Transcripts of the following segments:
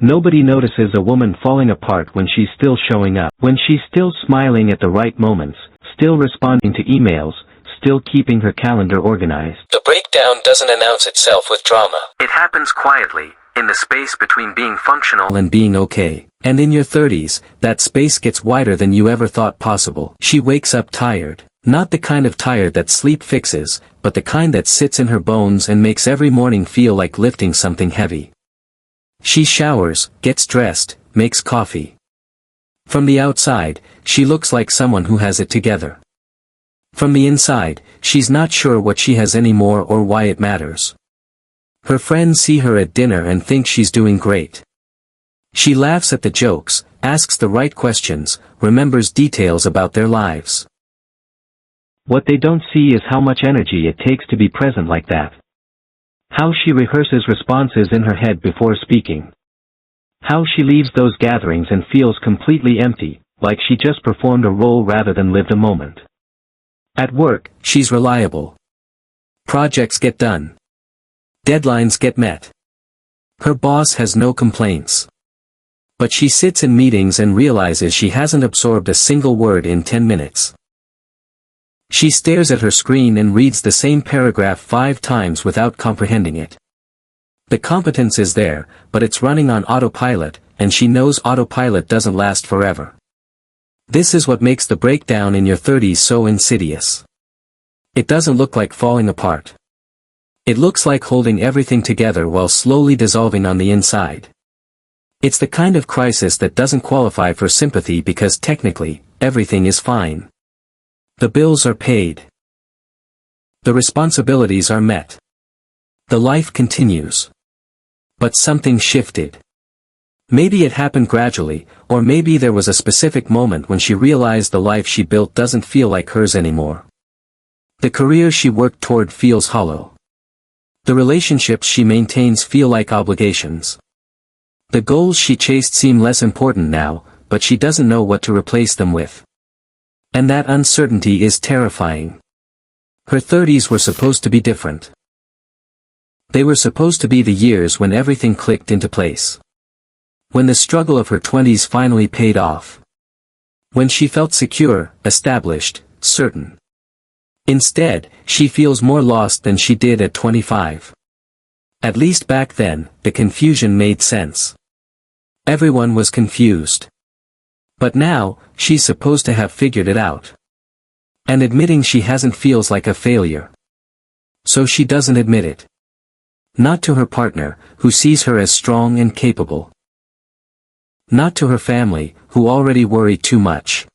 Nobody notices a woman falling apart when she's still showing up, when she's still smiling at the right moments, still responding to emails, still keeping her calendar organized. The breakdown doesn't announce itself with drama. It happens quietly, in the space between being functional and being okay. And in your 30s, that space gets wider than you ever thought possible. She wakes up tired. Not the kind of tired that sleep fixes, but the kind that sits in her bones and makes every morning feel like lifting something heavy. She showers, gets dressed, makes coffee. From the outside, she looks like someone who has it together. From the inside, she's not sure what she has anymore or why it matters. Her friends see her at dinner and think she's doing great. She laughs at the jokes, asks the right questions, remembers details about their lives. What they don't see is how much energy it takes to be present like that. How she rehearses responses in her head before speaking. How she leaves those gatherings and feels completely empty, like she just performed a role rather than lived a moment. At work, she's reliable. Projects get done. Deadlines get met. Her boss has no complaints. But she sits in meetings and realizes she hasn't absorbed a single word in 10 minutes. She stares at her screen and reads the same paragraph 5 times without comprehending it. The competence is there, but it's running on autopilot, and she knows autopilot doesn't last forever. This is what makes the breakdown in your 30s so insidious. It doesn't look like falling apart. It looks like holding everything together while slowly dissolving on the inside. It's the kind of crisis that doesn't qualify for sympathy because technically, everything is fine. The bills are paid. The responsibilities are met. The life continues. But something shifted. Maybe it happened gradually, or maybe there was a specific moment when she realized the life she built doesn't feel like hers anymore. The career she worked toward feels hollow. The relationships she maintains feel like obligations. The goals she chased seem less important now, but she doesn't know what to replace them with. And that uncertainty is terrifying. Her 30s were supposed to be different. They were supposed to be the years when everything clicked into place. When the struggle of her 20s finally paid off. When she felt secure, established, certain. Instead, she feels more lost than she did at 25. At least back then, the confusion made sense. Everyone was confused. But now, she's supposed to have figured it out. And admitting she hasn't feels like a failure. So she doesn't admit it. Not to her partner, who sees her as strong and capable. Not to her family, who already worry too much.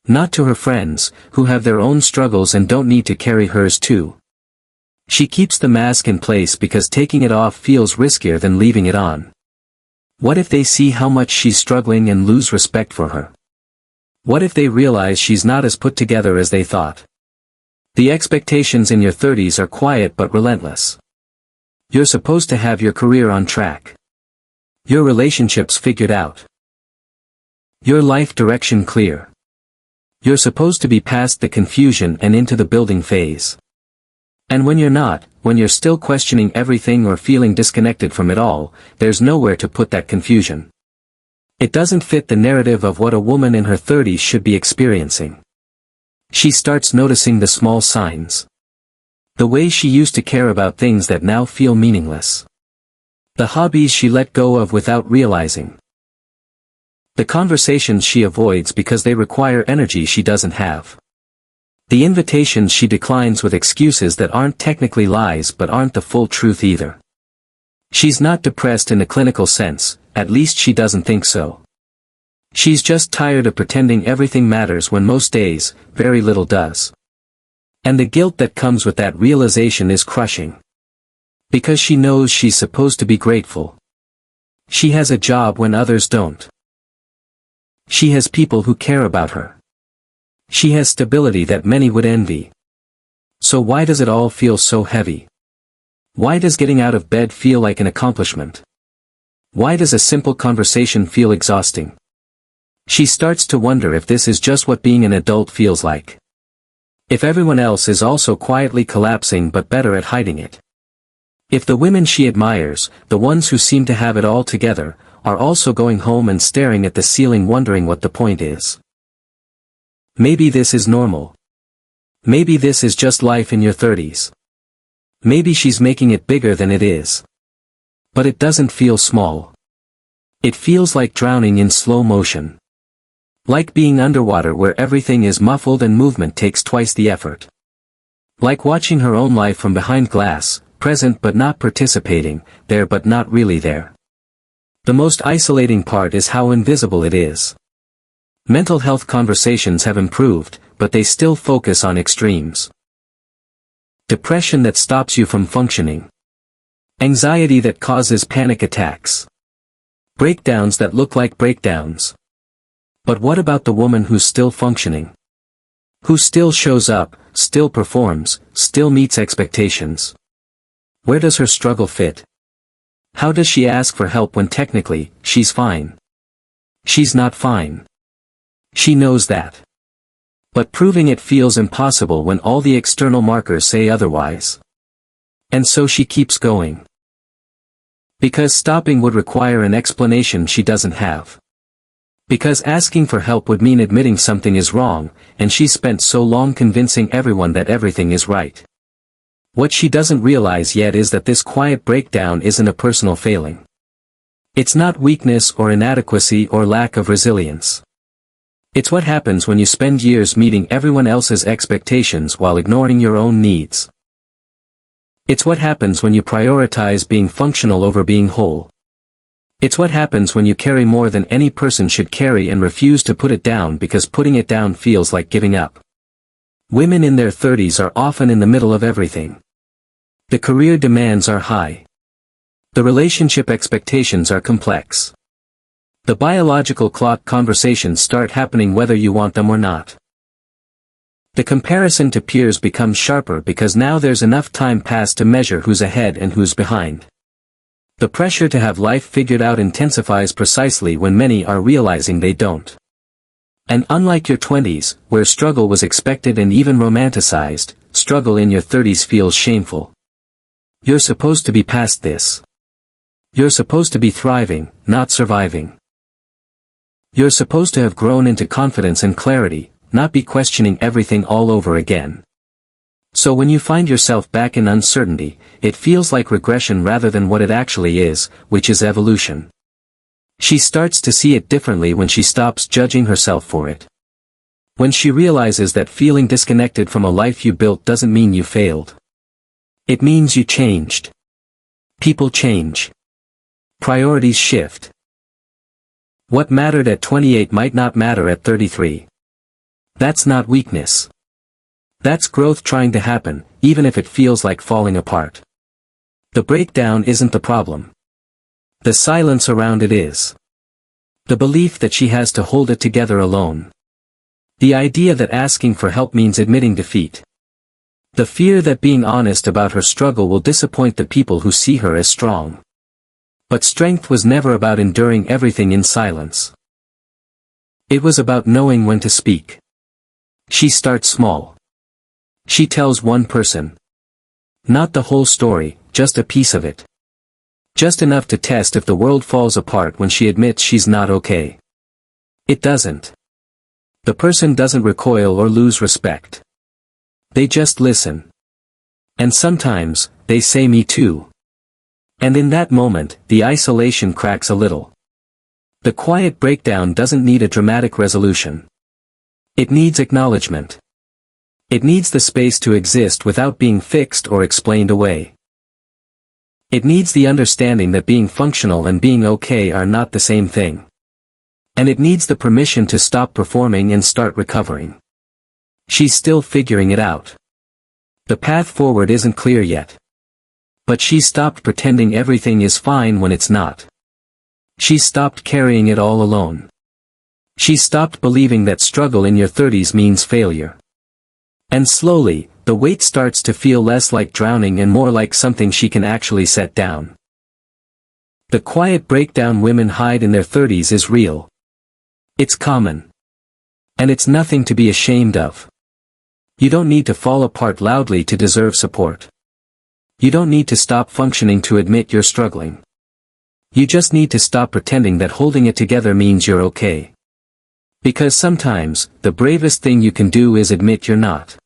Not to her friends, who have their own struggles and don't need to carry hers too. She keeps the mask in place because taking it off feels riskier than leaving it on. What if they see how much she's struggling and lose respect for her? What if they realize she's not as put together as they thought? The expectations in your 30s are quiet but relentless. You're supposed to have your career on track. Your relationships figured out. Your life direction clear. You're supposed to be past the confusion and into the building phase. And when you're not, when you're still questioning everything or feeling disconnected from it all, there's nowhere to put that confusion. It doesn't fit the narrative of what a woman in her 30s should be experiencing. She starts noticing the small signs. The way she used to care about things that now feel meaningless. The hobbies she let go of without realizing. The conversations she avoids because they require energy she doesn't have. The invitations she declines with excuses that aren't technically lies but aren't the full truth either. She's not depressed in a clinical sense, at least she doesn't think so. She's just tired of pretending everything matters when most days, very little does. And the guilt that comes with that realization is crushing. Because she knows she's supposed to be grateful. She has a job when others don't. She has people who care about her. She has stability that many would envy. So why does it all feel so heavy? Why does getting out of bed feel like an accomplishment? Why does a simple conversation feel exhausting? She starts to wonder if this is just what being an adult feels like. If everyone else is also quietly collapsing but better at hiding it. If the women she admires, the ones who seem to have it all together, are also going home and staring at the ceiling wondering what the point is. Maybe this is normal. Maybe this is just life in your 30s. Maybe she's making it bigger than it is. But it doesn't feel small. It feels like drowning in slow motion. Like being underwater where everything is muffled and movement takes twice the effort. Like watching her own life from behind glass, present but not participating, there but not really there. The most isolating part is how invisible it is. Mental health conversations have improved, but they still focus on extremes. Depression that stops you from functioning. Anxiety that causes panic attacks. Breakdowns that look like breakdowns. But what about the woman who's still functioning? Who still shows up, still performs, still meets expectations? Where does her struggle fit? How does she ask for help when technically, she's fine? She's not fine. She knows that. But proving it feels impossible when all the external markers say otherwise. And so she keeps going. Because stopping would require an explanation she doesn't have. Because asking for help would mean admitting something is wrong, and she's spent so long convincing everyone that everything is right. What she doesn't realize yet is that this quiet breakdown isn't a personal failing. It's not weakness or inadequacy or lack of resilience. It's what happens when you spend years meeting everyone else's expectations while ignoring your own needs. It's what happens when you prioritize being functional over being whole. It's what happens when you carry more than any person should carry and refuse to put it down because putting it down feels like giving up. Women in their 30s are often in the middle of everything. The career demands are high. The relationship expectations are complex. The biological clock conversations start happening whether you want them or not. The comparison to peers becomes sharper because now there's enough time passed to measure who's ahead and who's behind. The pressure to have life figured out intensifies precisely when many are realizing they don't. And unlike your 20s, where struggle was expected and even romanticized, struggle in your 30s feels shameful. You're supposed to be past this. You're supposed to be thriving, not surviving. You're supposed to have grown into confidence and clarity, not be questioning everything all over again. So when you find yourself back in uncertainty, it feels like regression rather than what it actually is, which is evolution. She starts to see it differently when she stops judging herself for it. When she realizes that feeling disconnected from a life you built doesn't mean you failed. It means you changed. People change. Priorities shift. What mattered at 28 might not matter at 33. That's not weakness. That's growth trying to happen, even if it feels like falling apart. The breakdown isn't the problem. The silence around it is. The belief that she has to hold it together alone. The idea that asking for help means admitting defeat. The fear that being honest about her struggle will disappoint the people who see her as strong. But strength was never about enduring everything in silence. It was about knowing when to speak. She starts small. She tells one person. Not the whole story, just a piece of it. Just enough to test if the world falls apart when she admits she's not okay. It doesn't. The person doesn't recoil or lose respect. They just listen. And sometimes, they say me too. And in that moment, the isolation cracks a little. The quiet breakdown doesn't need a dramatic resolution. It needs acknowledgement. It needs the space to exist without being fixed or explained away. It needs the understanding that being functional and being okay are not the same thing. And it needs the permission to stop performing and start recovering. She's still figuring it out. The path forward isn't clear yet. But she's stopped pretending everything is fine when it's not. She's stopped carrying it all alone. She's stopped believing that struggle in your 30s means failure. And slowly, the weight starts to feel less like drowning and more like something she can actually set down. The quiet breakdown women hide in their 30s is real. It's common. And it's nothing to be ashamed of. You don't need to fall apart loudly to deserve support. You don't need to stop functioning to admit you're struggling. You just need to stop pretending that holding it together means you're okay. Because sometimes, the bravest thing you can do is admit you're not.